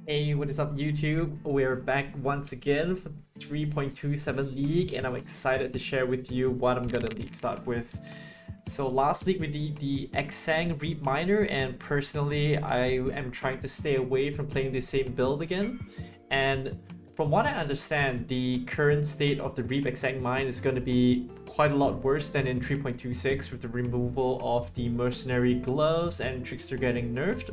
Hey, what is up YouTube? We're back once again for 3.27 League, and I'm excited to share with you what I'm gonna league start with. So last week we did the Exsang Reap Miner, and personally I am trying to stay away from playing the same build again. And from what I understand, the current state of the Reap Exsang mine is going to be quite a lot worse than in 3.26 with the removal of the mercenary gloves and Trickster getting nerfed.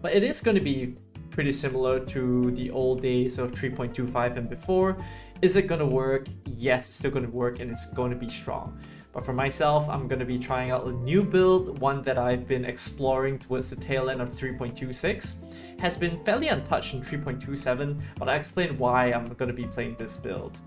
But it is going to be pretty similar to the old days of 3.25 and before. Is it going to work? Yes, it's still going to work and it's going to be strong. But for myself, I'm going to be trying out a new build, one that I've been exploring towards the tail end of 3.26. Has been fairly untouched in 3.27, but I'll explain why I'm going to be playing this build.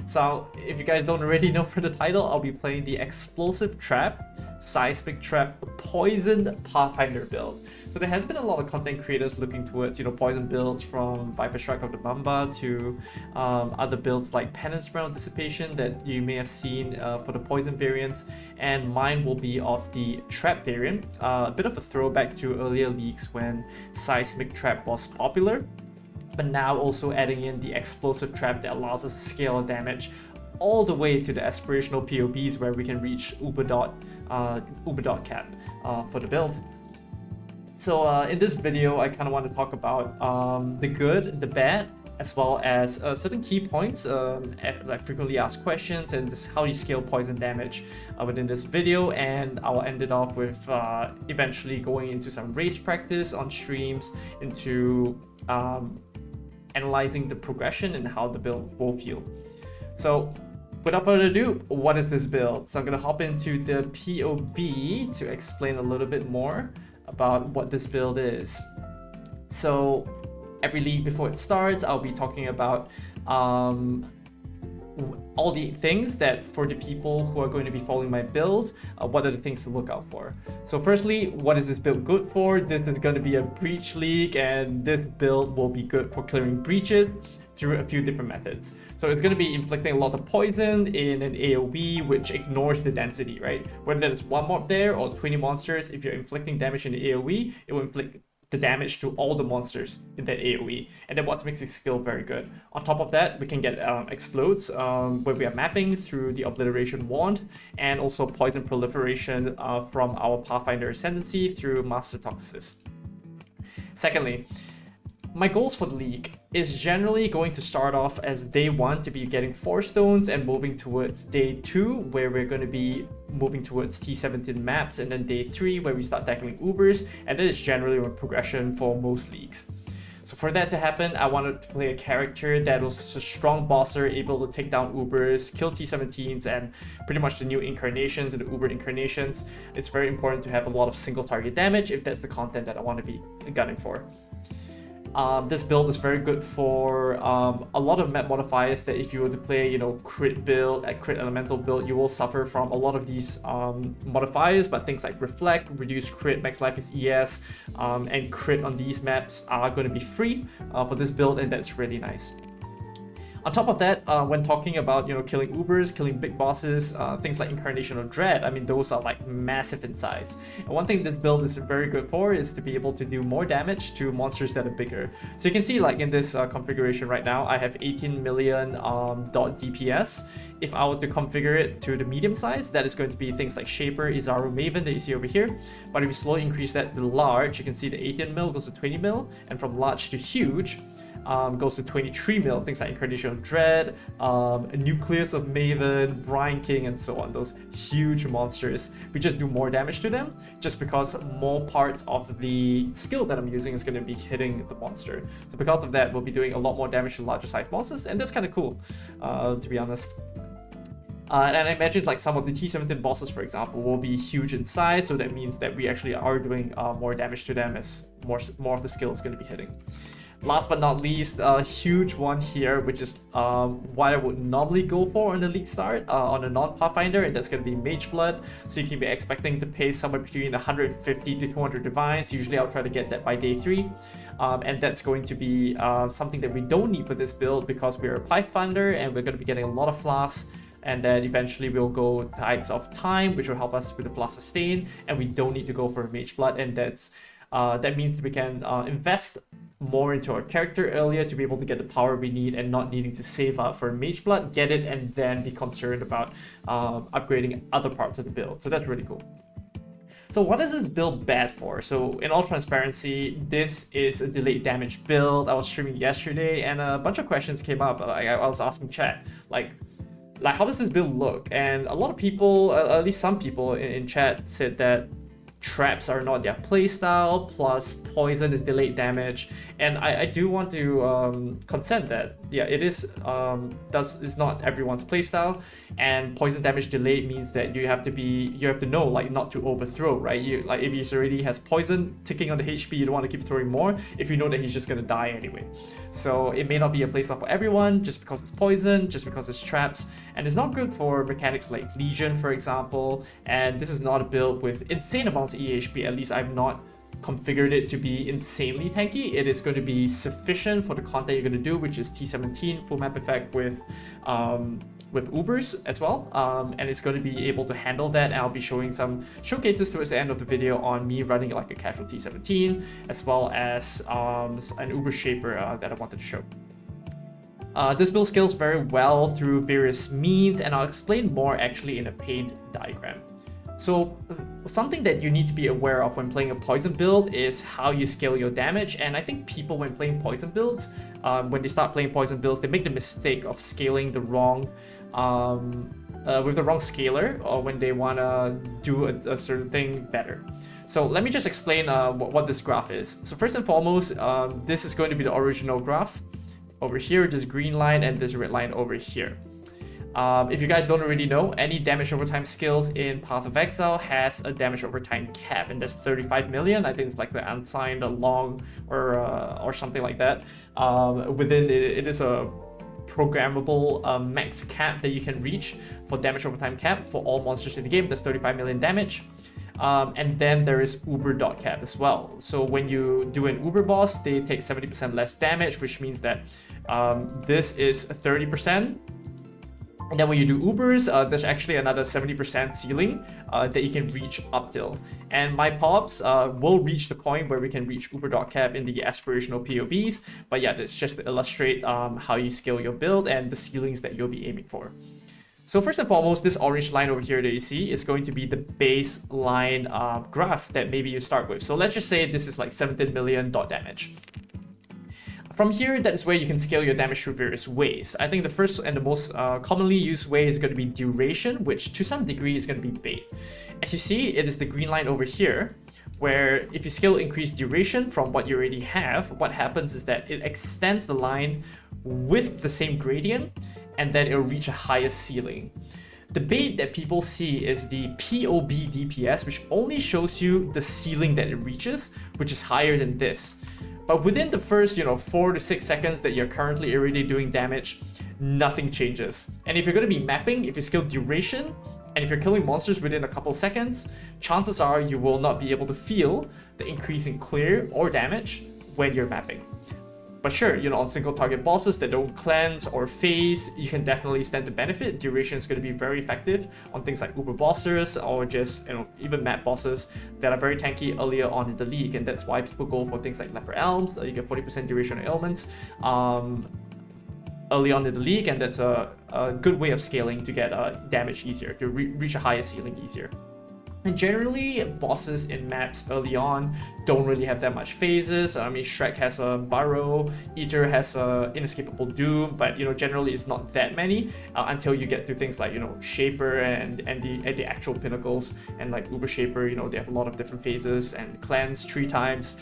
So if you guys don't already know from the title, I'll be playing the Explosive Trap, Seismic Trap, Poison Pathfinder build. So there has been a lot of content creators looking towards, poison builds from Viper Strike of the Mamba to other builds like Penance Brand of Dissipation that you may have seen for the poison variants, and mine will be of the trap variant, a bit of a throwback to earlier leagues when Seismic Trap was popular, but now also adding in the explosive trap that allows us to scale damage all the way to the aspirational POBs where we can reach Uber DoT cap for the build. So in this video, I kind of want to talk about the good, the bad, as well as certain key points, like frequently asked questions, and this, how you scale poison damage within this video. And I'll end it off with eventually going into some race practice on streams, into analyzing the progression and how the build will feel. So without further ado, what is this build? So I'm gonna hop into the POB to explain a little bit more about what this build is. So every league before it starts, I'll be talking about all the things that for the people who are going to be following my build, what are the things to look out for. So firstly, what is this build good for? This is going to be a breach league, and this build will be good for clearing breaches through a few different methods. So it's going to be inflicting a lot of poison in an AoE, which ignores the density, right? Whether there's one mob there or 20 monsters, if you're inflicting damage in the AoE, it will inflict the damage to all the monsters in that AoE, and then what makes this skill very good. On top of that, we can get explodes where we are mapping through the obliteration wand, and also poison proliferation from our Pathfinder ascendancy through Master Toxicist. Secondly, my goals for the league is generally going to start off as day 1 to be getting 4 stones and moving towards day 2 where we're going to be moving towards T17 maps, and then day 3 where we start tackling Ubers, and that is generally a progression for most leagues. So for that to happen, I wanted to play a character that was a strong bosser, able to take down Ubers, kill T17s, and pretty much the new incarnations and the Uber incarnations. It's very important to have a lot of single target damage if that's the content that I want to be gunning for. This build is very good for a lot of map modifiers that if you were to play, crit build, crit elemental build, you will suffer from a lot of these modifiers, but things like reflect, reduce crit, max life is ES, and crit on these maps are going to be free for this build, and that's really nice. On top of that, when talking about killing Ubers, killing big bosses, things like Incarnation of Dread, I mean those are like massive in size. And one thing this build is very good for is to be able to do more damage to monsters that are bigger. So you can see like in this configuration right now, I have 18 million DoT DPS. If I were to configure it to the medium size, that is going to be things like Shaper, Izaru, Maven that you see over here. But if we slowly increase that to large, you can see the 18 mil goes to 20 mil, and from large to huge, goes to 23 mil, things like Incarnation of Dread, Nucleus of Maven, Brine King, and so on. Those huge monsters, we just do more damage to them just because more parts of the skill that I'm using is going to be hitting the monster. So because of that, we'll be doing a lot more damage to larger size monsters, and that's kind of cool, to be honest. And I imagine like some of the T17 bosses, for example, will be huge in size, so that means that we actually are doing more damage to them as more of the skill is going to be hitting. Last but not least, a huge one here, which is what I would normally go for on the league start on a non-Pathfinder, and that's going to be Mage Blood. So you can be expecting to pay somewhere between 150 to 200 divines. Usually I'll try to get that by day 3. And that's going to be something that we don't need for this build because we're a Pathfinder and we're going to be getting a lot of flasks. And then eventually we'll go Tides of Time, which will help us with the plus sustain, and we don't need to go for a Mage Blood, and that means that we can invest more into our character earlier to be able to get the power we need and not needing to save up for Mage Blood, get it, and then be concerned about upgrading other parts of the build. So that's really cool. So what is this build bad for? So in all transparency, this is a delayed damage build. I was streaming yesterday and a bunch of questions came up. I was asking chat, like how does this build look? And a lot of people, at least some people in chat said that traps are not their playstyle, plus poison is delayed damage, and I do want to consent that yeah, it is not everyone's playstyle, and poison damage delayed means that you have to know like not to overthrow, right? You like if he already has poison ticking on the HP, you don't want to keep throwing more if you know that he's just gonna die anyway. So it may not be a playstyle for everyone just because it's poison, just because it's traps, and it's not good for mechanics like Legion, for example. And this is not a build with insane amounts of EHP. At least I've not configured it to be insanely tanky. It is going to be sufficient for the content you're going to do, which is T17 full map effect with Ubers as well, and it's going to be able to handle that. And I'll be showing some showcases towards the end of the video on me running like a casual T17, as well as an Uber Shaper that I wanted to show. This build scales very well through various means, and I'll explain more actually in a paint diagram. So something that you need to be aware of when playing a poison build is how you scale your damage. And I think people, when playing poison builds, when they start playing poison builds, they make the mistake of scaling the wrong with the wrong scaler, or when they want to do a certain thing better. So let me just explain what this graph is. So first and foremost, this is going to be the original graph. Over here, this green line and this red line over here. If you guys don't already know, any damage over time skills in Path of Exile has a damage over time cap, and that's 35 million. I think it's like the unsigned, long, or something like that. Within it is a programmable max cap that you can reach for damage over time cap for all monsters in the game. That's 35 million damage. And then there is Uber dot cap as well. So when you do an Uber boss, they take 70% less damage, which means that this is 30%. And then when you do Ubers, there's actually another 70% ceiling that you can reach up till. And my pops will reach the point where we can reach Uber.cap in the aspirational POVs. But yeah, that's just to illustrate how you scale your build and the ceilings that you'll be aiming for. So first and foremost, this orange line over here that you see is going to be the baseline graph that maybe you start with. So let's just say this is like 17 million dot damage. From here, that is where you can scale your damage through various ways. I think the first and the most commonly used way is going to be duration, which to some degree is going to be bait. As you see, it is the green line over here, where if you scale increase duration from what you already have, what happens is that it extends the line with the same gradient, and then it'll reach a higher ceiling. The bait that people see is the POB DPS, which only shows you the ceiling that it reaches, which is higher than this. But within the first, 4 to 6 seconds that you're currently already doing damage, nothing changes. And if you're going to be mapping, if you scale duration, and if you're killing monsters within a couple seconds, chances are you will not be able to feel the increase in clear or damage when you're mapping. But sure, on single target bosses that don't cleanse or phase, you can definitely stand to benefit. Duration is going to be very effective on things like Uber bosses or just even map bosses that are very tanky earlier on in the league, and that's why people go for things like Leper Elms. You get 40% duration on ailments early on in the league, and that's a good way of scaling to get damage easier, to reach a higher ceiling easier. And generally, bosses in maps early on don't really have that much phases. I mean, Shrek has a Burrow, Eater has a Inescapable Doom, but generally it's not that many until you get to things like Shaper and the actual pinnacles, and like Uber Shaper. They have a lot of different phases, and cleanse 3 times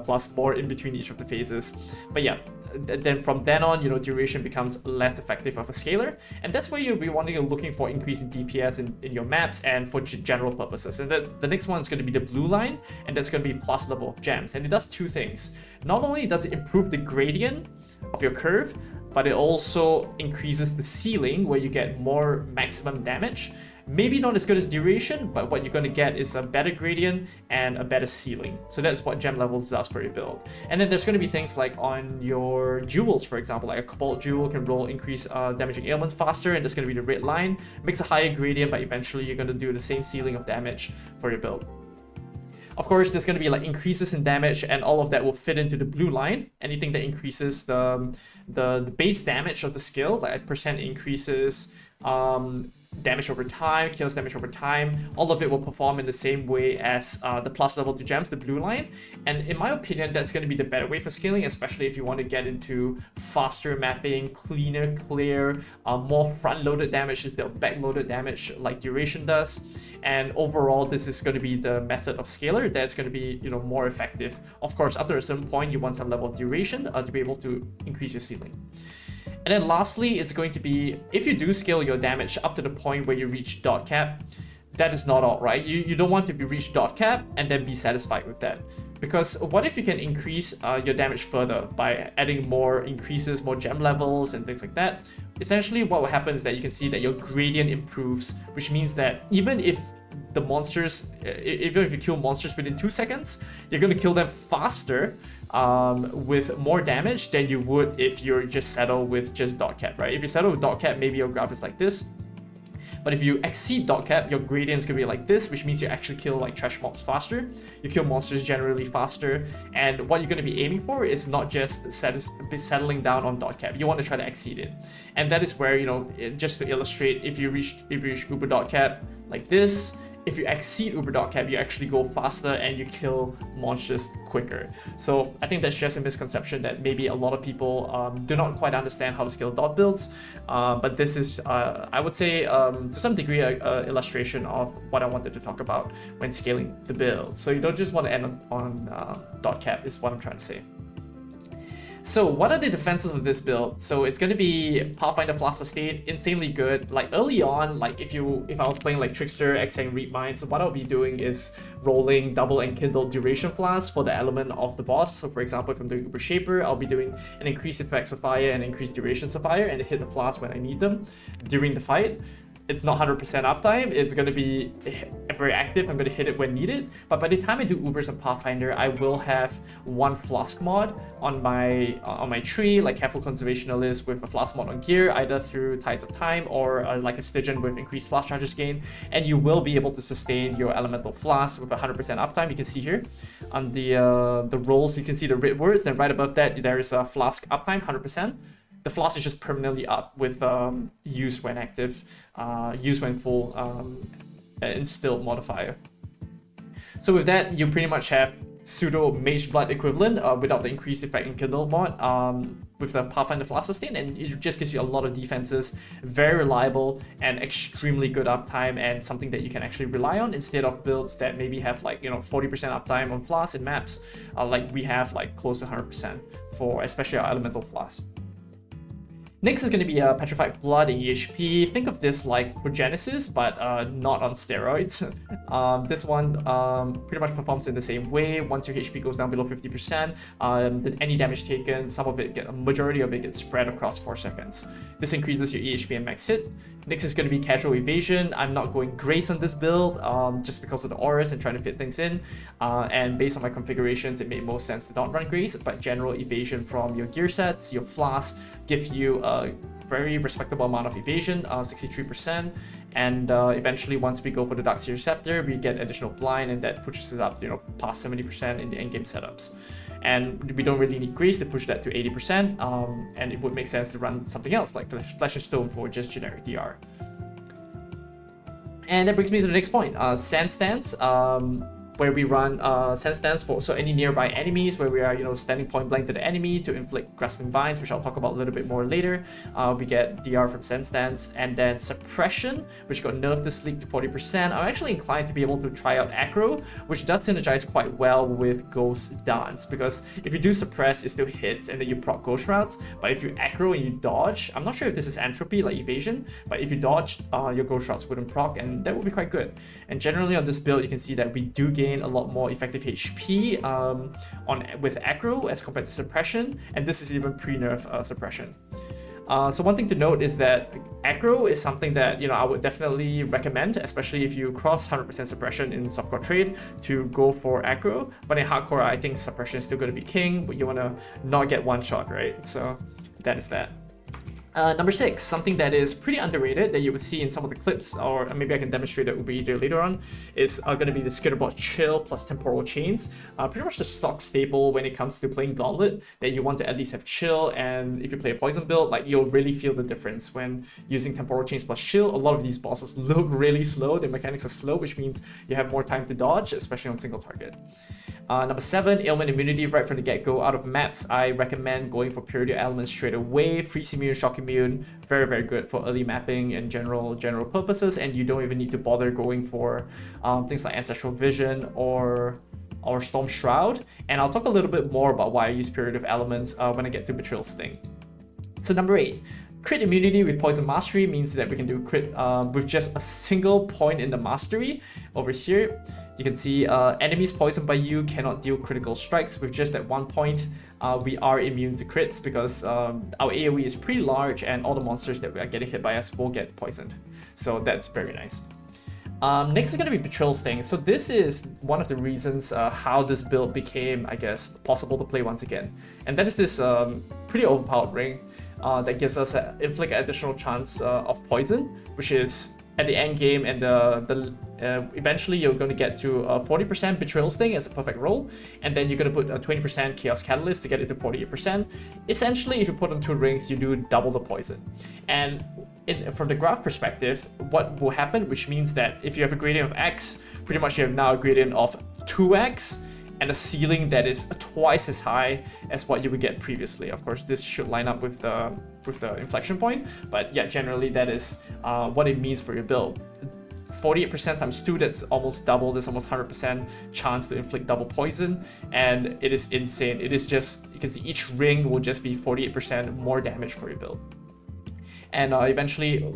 plus more in between each of the phases. But yeah, then from then on, duration becomes less effective of a scaler, and that's where you'll be looking for increase in DPS in your maps and for general purposes. And the next one is going to be the blue line, and that's going to be plus level of gems, and it does 2 things. Not only does it improve the gradient of your curve, but it also increases the ceiling where you get more maximum damage. Maybe not as good as duration, but what you're going to get is a better gradient and a better ceiling. So that's what gem levels does for your build. And then there's going to be things like on your jewels, for example, like a Cobalt jewel can roll increase damaging ailments faster, and that's going to be the red line. Makes a higher gradient, but eventually you're going to do the same ceiling of damage for your build. Of course, there's going to be like increases in damage, and all of that will fit into the blue line. Anything that increases the base damage of the skill, like percent increases damage over time, kills damage over time, all of it will perform in the same way as the plus level 2 gems, the blue line. And in my opinion, that's going to be the better way for scaling, especially if you want to get into faster mapping, cleaner, clear, more front-loaded damage instead of back-loaded damage like duration does. And overall, this is going to be the method of scaler that's going to be, you know, more effective. Of course, up to a certain point, you want some level of duration to be able to increase your ceiling. And then lastly, it's going to be, if you do scale your damage up to the point where you reach dot cap, that is not all, right? You don't want to be reach dot cap and then be satisfied with that. Because what if you can increase your damage further by adding more increases, more gem levels and things like that? Essentially what will happen is that you can see that your gradient improves, which means that even if the monsters, even if you kill monsters within 2 seconds, you're going to kill them faster with more damage than you would if you're just settle with just dot cap, right? If you settle with dot cap, maybe your graph is like this. But if you exceed dot cap, your gradient is going to be like this, which means you actually kill like trash mobs faster. You kill monsters generally faster. And what you're going to be aiming for is not just settling down on dot cap. You want to try to exceed it. And that is where, you know, just to illustrate, if you reach uber dot cap like this, if you exceed uber dot cap, you actually go faster and you kill monsters quicker. So I think that's just a misconception that maybe a lot of people do not quite understand how to scale dot builds. But this is, I would say, to some degree, a illustration of what I wanted to talk about when scaling the build. So you don't just want to end on dot cap, is what I'm trying to say. So what are the defenses of this build? So it's going to be Pathfinder Flask Sustain, insanely good. Like early on, like if I was playing like Trickster, Exsang, Read Minds, so what I'll be doing is rolling double enkindled duration flasks for the element of the boss. So for example, if I'm doing Uber Shaper, I'll be doing an increased effects of fire and increased durations of fire and hit the flask when I need them during the fight. It's not 100% uptime, it's going to be very active, I'm going to hit it when needed, but by the time I do Ubers on Pathfinder, I will have one flask mod on my tree, like Careful Conservationalist with a flask mod on gear, either through Tides of Time or like a Stygian with increased flask charges gain, and you will be able to sustain your elemental flask with 100% uptime. You can see here on the rolls, you can see the red words, then right above that there is a flask uptime, 100%. The flask is just permanently up with use when active, use when full, instilled modifier. So with that, you pretty much have pseudo Mage Blood equivalent without the increased effect in Kindle mod with the Pathfinder Flask Sustain, and it just gives you a lot of defenses, very reliable and extremely good uptime, and something that you can actually rely on instead of builds that maybe have like, you know, 40% uptime on Flask in maps, like we have like close to 100% for especially our Elemental Flask. Next is going to be Petrified Blood and EHP. Think of this like Progenesis, but not on steroids. This one pretty much performs in the same way. Once your HP goes down below 50%, any damage taken, a majority of it gets spread across 4 seconds. This increases your EHP and max hit. Next is going to be Casual Evasion. I'm not going Grace on this build just because of the auras and trying to fit things in. And based on my configurations, it made most sense to not run Grace, but General Evasion from your gear sets, your flasks, give you a very respectable amount of evasion, 63%. And eventually, once we go for the Dark Seer Scepter, we get additional blind, and that pushes it up, you know, past 70% in the endgame setups. And we don't really need Grace to push that to 80%, and it would make sense to run something else like Flesh and Stone for just generic DR. And that brings me to the next point, Sand Stance, where we run Sand Stance for any nearby enemies, where we are, you know, standing point blank to the enemy to inflict Grasping Vines, which I'll talk about a little bit more later. We get DR from Sand Stance, and then Suppression, which got nerfed this league to 40%. I'm actually inclined to be able to try out Aggro, which does synergize quite well with Ghost Dance, because if you do Suppress, it still hits, and then you proc Ghost Routes. But if you Aggro and you dodge, I'm not sure if this is Entropy, like Evasion, but if you dodge, your Ghost Routes wouldn't proc, and that would be quite good. And generally on this build, you can see that we do gain a lot more effective HP with Aggro as compared to Suppression, and this is even pre-nerf Suppression. So one thing to note is that Aggro is something that, you know, I would definitely recommend, especially if you cross 100% Suppression in softcore trade, to go for Aggro. But in hardcore, I think Suppression is still going to be king, but you want to not get one shot, right? So that is that. Number 6, something that is pretty underrated that you would see in some of the clips, or maybe I can demonstrate it Uber Eater later on, is going to be the Skitterbot Chill plus Temporal Chains. Pretty much the stock staple when it comes to playing Gauntlet, that you want to at least have Chill, and if you play a Poison build, like you'll really feel the difference when using Temporal Chains plus Chill. A lot of these bosses look really slow, their mechanics are slow, which means you have more time to dodge, especially on single target. Number 7, Ailment Immunity right from the get-go. Out of maps, I recommend going for Purity Elements straight away. Freeze Immune, Shock Immune, very, very good for early mapping and general purposes, and you don't even need to bother going for things like Ancestral Vision or Storm Shroud. And I'll talk a little bit more about why I use Purity of Elements when I get to Betrayal Sting. So number 8, Crit Immunity with Poison Mastery means that we can do crit with just a single point in the mastery. Over here, you can see enemies poisoned by you cannot deal critical strikes. With just that 1 point, we are immune to crits because our AoE is pretty large and all the monsters that are getting hit by us will get poisoned. So that's very nice. Next is going to be Betrayal Sting. So this is one of the reasons how this build became, I guess, possible to play once again. And that is this pretty overpowered ring that gives us an additional chance of poison, which is at the end game, and eventually you're going to get to 40% Betrayal Sting as a perfect roll, and then you're going to put a 20% Chaos Catalyst to get it to 48%. Essentially, if you put on 2 rings, you do double the poison. And from the graph perspective, what will happen, which means that if you have a gradient of X, pretty much you have now a gradient of 2X, and a ceiling that is twice as high as what you would get previously. Of course, this should line up with the inflection point, but yeah, generally that is what it means for your build. 48% times 2, that's almost double. There's almost 100% chance to inflict double poison, and it is insane. It is just, you can see each ring will just be 48% more damage for your build. And eventually,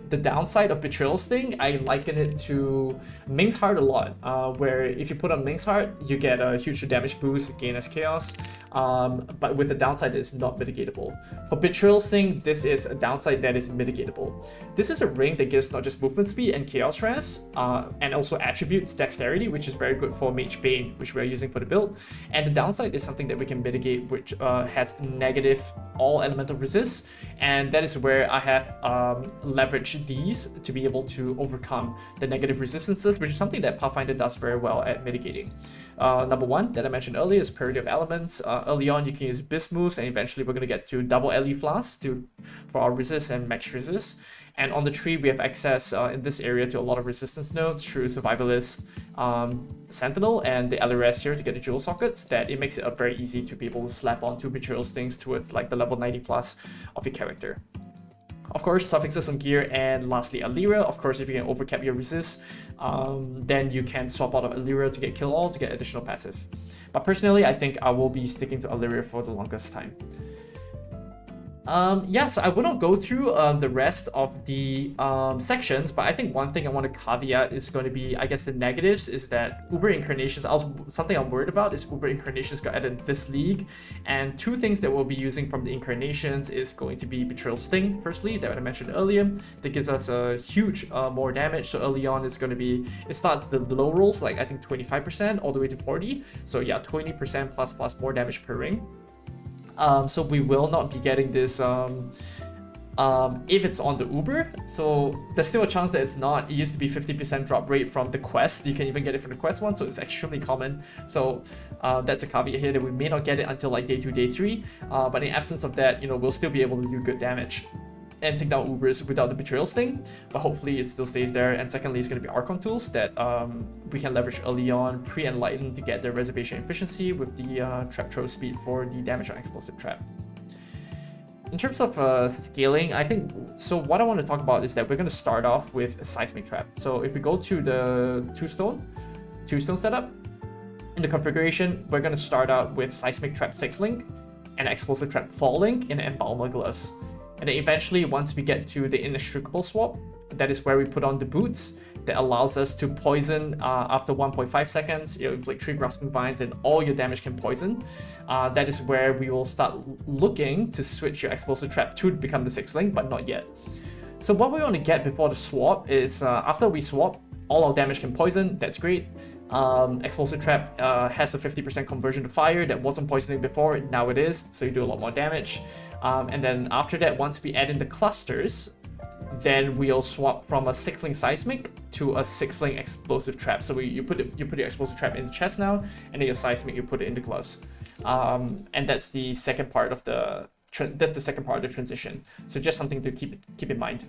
the downside of Betrayal Sting, I liken it to Ming's Heart a lot, where if you put on Ming's Heart, you get a huge damage boost, gain as chaos, but with the downside it's not mitigatable. For Betrayal Sting, this is a downside that is mitigatable. This is a ring that gives not just movement speed and chaos res, and also attributes dexterity, which is very good for Mage Bane, which we are using for the build. And the downside is something that we can mitigate, which has negative all elemental resists, and that is where I have leveraged these to be able to overcome the negative resistances, which is something that Pathfinder does very well at mitigating. Number 1 that I mentioned earlier is Purity of Elements. Early on, you can use Bisque moves, and eventually we're going to get to double LE Flask for our resist and max resist. And on the tree, we have access in this area to a lot of resistance nodes through Survivalist, Sentinel, and the LRS here to get the jewel sockets, that it makes it very easy to be able to slap on 2 Betrayal Stings towards like the level 90 plus of your character. Of course, suffixes on gear, and lastly, Allura. Of course, if you can overcap your resist, then you can swap out of Allura to get Kill All to get additional passive. But personally, I think I will be sticking to Allura for the longest time. Yeah, so I will not go through the rest of the sections, but I think one thing I want to caveat is going to be, I guess, the negatives is that Uber Incarnations, something I'm worried about is Uber Incarnations got added in this league, and 2 things that we'll be using from the Incarnations is going to be Betrayal Sting, firstly, that I mentioned earlier, that gives us a huge more damage. So early on, it's going to be, it starts the low rolls, like I think 25% all the way to 40, so yeah, 20% plus more damage per ring. So we will not be getting this if it's on the Uber. So there's still a chance that it's not. It used to be 50% drop rate from the quest. You can even get it from the quest one, so it's extremely common. So that's a caveat here that we may not get it until like day 2, day 3. But in absence of that, you know, we'll still be able to do good damage and take down Ubers without the Betrayal Sting, but hopefully it still stays there. And secondly, it's going to be Archon tools that we can leverage early on, pre-enlighten, to get the reservation efficiency with the trap throw speed for the damage on explosive trap. In terms of scaling, I think, so what I want to talk about is that we're going to start off with a Seismic Trap. So if we go to the two-stone setup, in the configuration, we're going to start out with Seismic Trap 6 link and Explosive Trap 4 link in Embalmer gloves. And then eventually, once we get to the Inextricable swap, that is where we put on the boots that allows us to poison after 1.5 seconds. You know, like 3 Grasping Vines and all your damage can poison. That is where we will start looking to switch your Explosive Trap to become the 6 link, but not yet. So what we want to get before the swap is after we swap, all our damage can poison. That's great. Explosive Trap has a 50% conversion to fire. That wasn't poisoning before, now it is, so you do a lot more damage. And then after that, once we add in the clusters, then we'll swap from a 6-link Seismic to a 6-link Explosive Trap. So you put your Explosive Trap in the chest now, and then your Seismic you put it in the gloves. And that's the second part of the transition. So just something to keep in mind.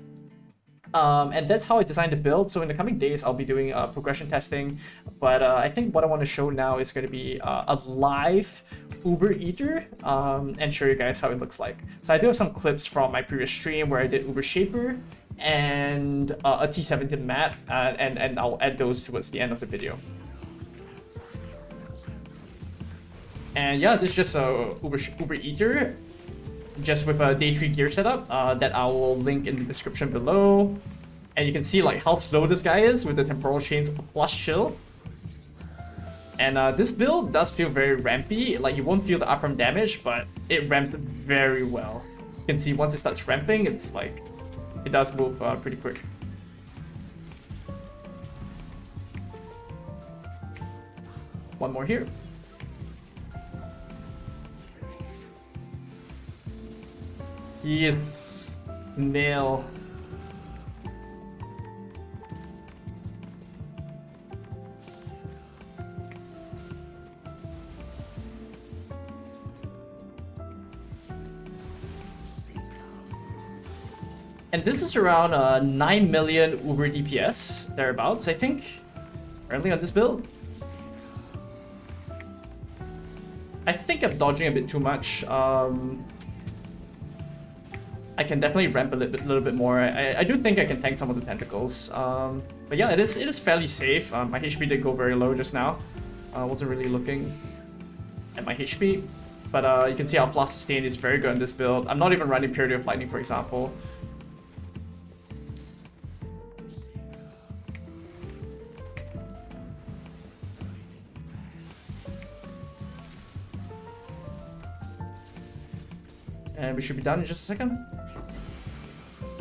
And that's how I designed the build. So in the coming days, I'll be doing progression testing. But I think what I want to show now is going to be a live Uber Eater and show you guys how it looks like. So I do have some clips from my previous stream where I did Uber Shaper and a T17 map, and I'll add those towards the end of the video. And yeah, this is just a Uber Eater, just with a day 3 gear setup that I will link in the description below. And you can see like how slow this guy is with the temporal chains plus chill. And this build does feel very rampy. Like you won't feel the upfront damage, but it ramps very well. You can see once it starts ramping, it's like it does move pretty quick. One more here. He is nail. And this is around 9 million Uber DPS, thereabouts, I think, currently on this build. I think I'm dodging a bit too much. I can definitely ramp a little bit more. I do think I can tank some of the tentacles. But yeah, it is fairly safe. My HP did go very low just now. I wasn't really looking at my HP. But you can see how Flash Sustain is very good on this build. I'm not even running Purity of Lightning, for example. And we should be done in just a second.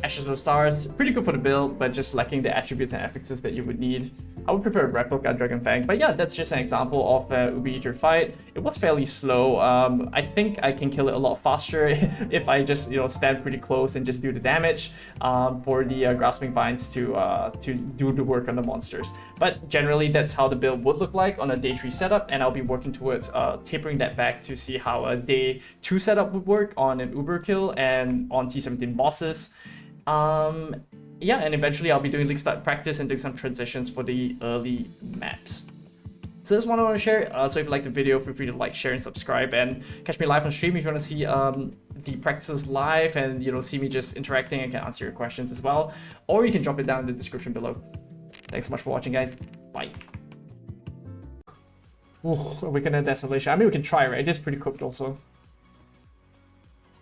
Ashes of the Stars, pretty good for the build, but just lacking the attributes and affixes that you would need. I would prefer Replica Dragon Fang, but yeah, that's just an example of a Uber Eater fight. It was fairly slow. I think I can kill it a lot faster if I just stand pretty close and just do the damage for the Grasping Vines to do the work on the monsters. But generally, that's how the build would look like on a day 3 setup, and I'll be working towards tapering that back to see how a day 2 setup would work on an Uber kill and on T17 bosses. Yeah, and eventually I'll be doing Leaguestarter practice and doing some transitions for the early maps. So that's what I want to share. So if you like the video, feel free to like, share, and subscribe, and catch me live on stream if you want to see the practices live and see me just interacting and can answer your questions as well. Or you can drop it down in the description below. Thanks so much for watching, guys. Bye. Ooh, Awaken and Desolation. I mean, we can try, right? It is pretty cooked also.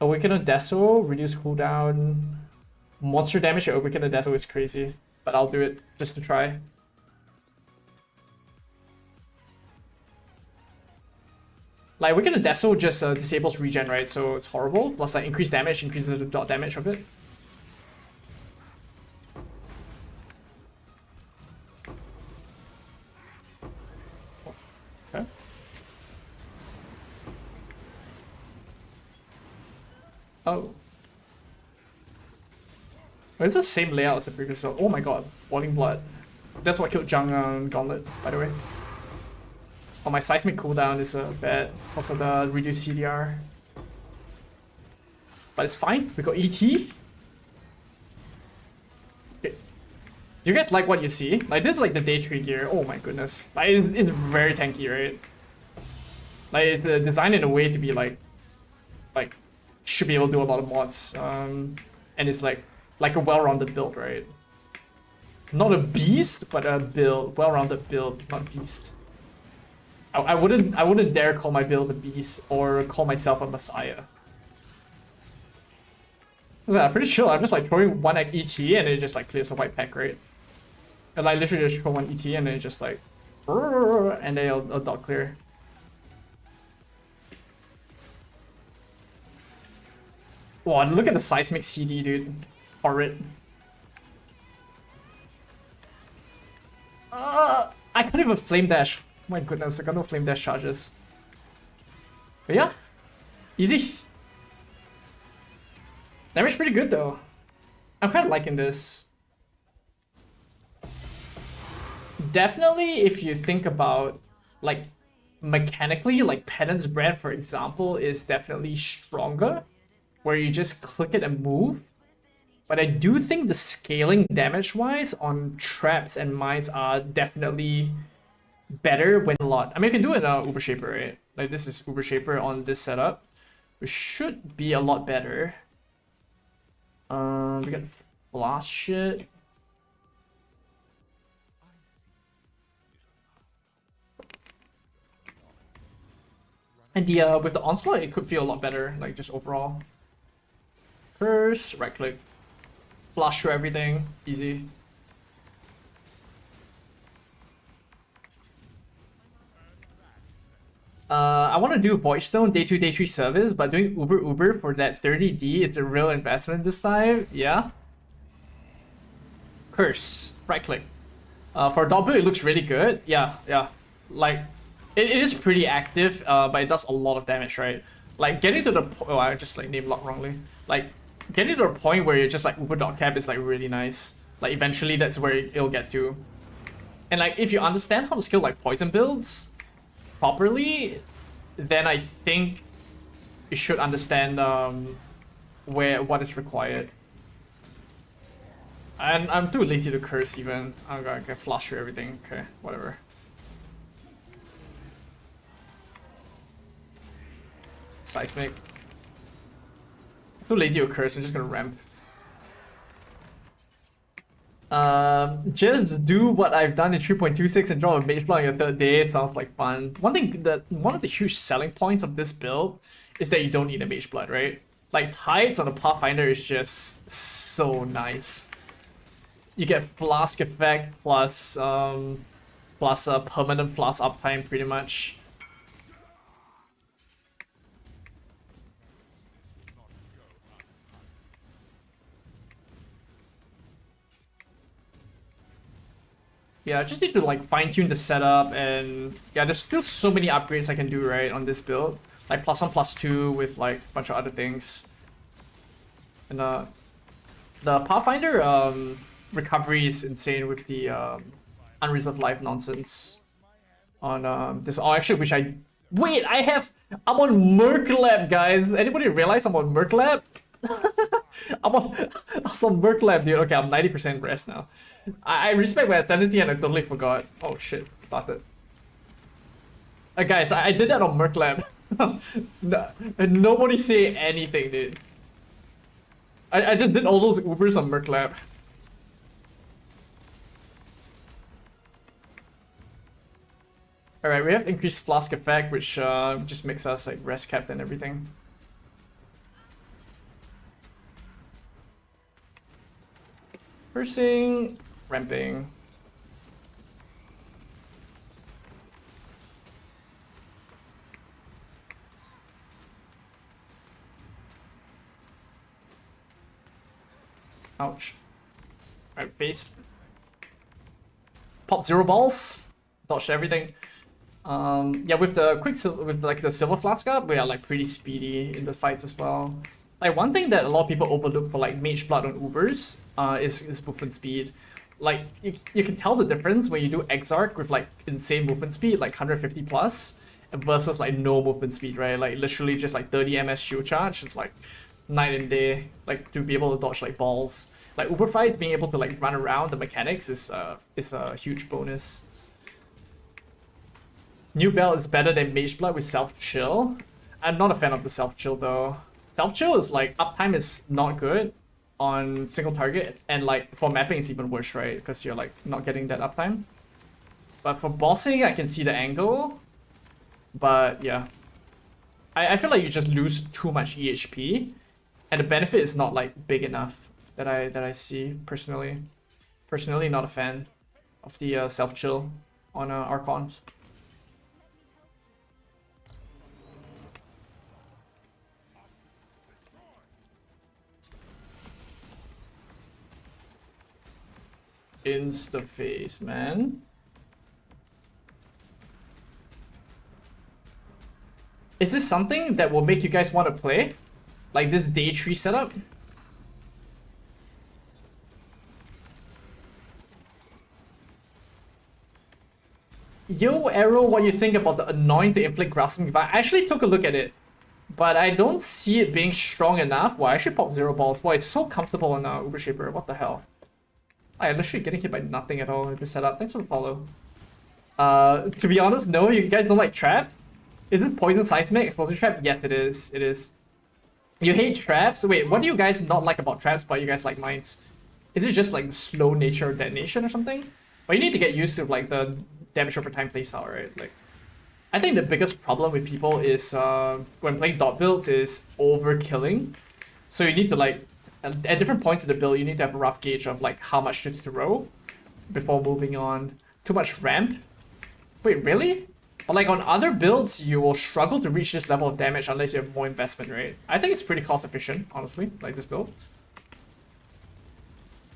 Awaken and Deso, reduce cooldown. Monster damage at Awaken and Deso is crazy, but I'll do it just to try. Like, Awaken and Deso just disables regen, right? So it's horrible. Plus, like, increased damage increases the dot damage of it. Okay. Oh. It's the same layout as the previous one. Oh my god, Boiling Blood. That's what killed Zhang Gauntlet, by the way. Oh, my Seismic cooldown is bad. Also the reduced CDR. But it's fine, we got ET. Okay. Do you guys like what you see? Like, this is like the day 3 gear. Oh my goodness. Like, it's very tanky, right? Like, it's designed in a way to be like should be able to do a lot of mods. And it's like a well-rounded build, right? Not a beast, but a build, well-rounded build, not beast. I wouldn't dare call my build a beast or call myself a messiah. Yeah, pretty chill. I'm just like throwing one at ET and it just like clears a white pack, right? And like literally just throw one ET and it just like, and then it'll dot clear. Wow, look at the Seismic CD, dude. Horrid. I can't can't even flame dash. My goodness, I got no flame dash charges. But yeah, easy. Damage pretty good though. I'm kind of liking this. Definitely, if you think about like mechanically, like Penance Brand, for example, is definitely stronger, where you just click it and move. But I do think the scaling damage-wise on traps and mines are definitely better when a lot. I mean, you can do it in Uber Shaper, right? Like this is Uber Shaper on this setup, which should be a lot better. We got blast shit. And the with the onslaught, it could feel a lot better, like just overall. Curse, right click, blast through everything, easy. I want to do Void Stone day 2, day 3 service, but doing Uber for that 30D is the real investment this time. Yeah. Curse, right click. For a double, it looks really good. Yeah, yeah. Like, it is pretty active, but it does a lot of damage, right? Like, getting to the oh, I just like name locked wrongly. Like, getting to a point where you're just like Uber.cap is like really nice. Like, eventually that's where it'll get to. And like, if you understand how to skill like poison builds properly, then I think you should understand what is required. And I'm too lazy to curse even. I'm gonna get flush through everything. Okay, whatever. Seismic. Too lazy to curse, I'm just gonna ramp. Just do what I've done in 3.26 and draw a mage block on your third day. It sounds like fun. One of the huge selling points of this build is that you don't need a mage blood, right? Like Tides on a Pathfinder is just so nice. You get flask effect plus permanent plus uptime pretty much. Yeah, I just need to like fine-tune the setup, and yeah, there's still so many upgrades I can do, right, on this build. Like +1, +2 with like a bunch of other things. And the Pathfinder recovery is insane with the unreserved life nonsense on this. Oh, actually, which I wait, I'm on Merc Lab, guys. Anybody realize I'm on Merc Lab? I was on Merc Lab, dude. Okay, I'm 90% rest now. I respect my sanity and I totally forgot. Oh shit, started. Guys, I did that on Merc Lab. No, nobody say anything, dude. I just did all those Ubers on Merc Lab. Alright, we have increased flask effect, which just makes us like rest capped and everything. Cursing, ramping. Ouch. Alright, face. Pop 0 balls. Dodged everything. Yeah, with the silver flask up, we are like pretty speedy in the fights as well. Like one thing that a lot of people overlook for like mage blood on Ubers is movement speed. Like you can tell the difference when you do Exarch with like insane movement speed, like 150 plus, versus like no movement speed, right? Like literally just like 30 ms shield charge. It's like night and day. Like to be able to dodge like balls. Like Uber fights, being able to like run around the mechanics is a huge bonus. New belt is better than Mage Blood with self-chill. I'm not a fan of the self-chill though. Self-chill is like, uptime is not good on single target, and like for mapping it's even worse, right? Because you're like not getting that uptime. But for bossing, I can see the angle. But yeah. I feel like you just lose too much EHP, and the benefit is not like big enough that I see personally. Personally, not a fan of the self-chill on Archons. Insta face, man. Is this something that will make you guys want to play? Like this day tree setup? Yo, Arrow, what do you think about the annoying to inflict grasping device? I actually took a look at it, but I don't see it being strong enough. Well, I should pop 0 balls. Boy, it's so comfortable on Uber Shaper. What the hell? I'm literally getting hit by nothing at all in this setup. Thanks for the follow. To be honest, no, you guys don't like traps? Is this poison seismic explosive trap? Yes, it is. It is. You hate traps? Wait, what do you guys not like about traps, but you guys like mines? Is it just like the slow nature of detonation or something? But you need to get used to like the damage over time playstyle, right? Like, I think the biggest problem with people is when playing DoT builds is overkilling. So you need to like, at different points in the build, you need to have a rough gauge of like how much to throw before moving on. Too much ramp? Wait, really? But like on other builds, you will struggle to reach this level of damage unless you have more investment, right? I think it's pretty cost efficient, honestly, like this build.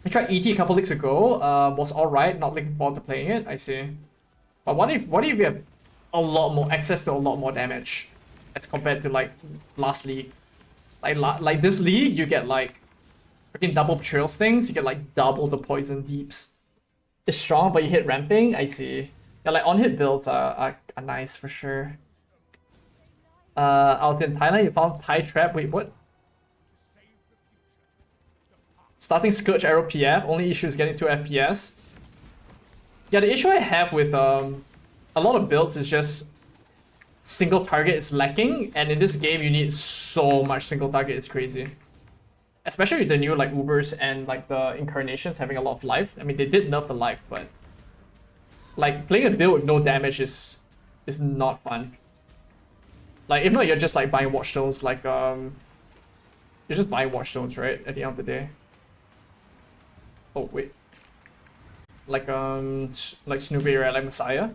I tried ET a couple weeks ago, was alright, not looking forward to playing it, I see. But what if you have a lot more access to a lot more damage as compared to like last league? Like this league, you get like freaking double betrayal stings, you get like double the poison deeps. It's strong, but you hit ramping, I see. Yeah, like on-hit builds are nice for sure. I was in Thailand, you found Thai trap, wait, what? Starting Scourge Arrow PF, only issue is getting 2 FPS. Yeah, the issue I have with a lot of builds is just single target is lacking, and in this game you need so much single target, it's crazy. Especially with the new like Ubers and like the incarnations having a lot of life. I mean, they did nerf the life, but like playing a build with no damage is not fun. Like if not, you're just like buying watchstones, like you're just buying watchstones, right? At the end of the day. Oh wait. Like Snoopy, right? Like Messiah.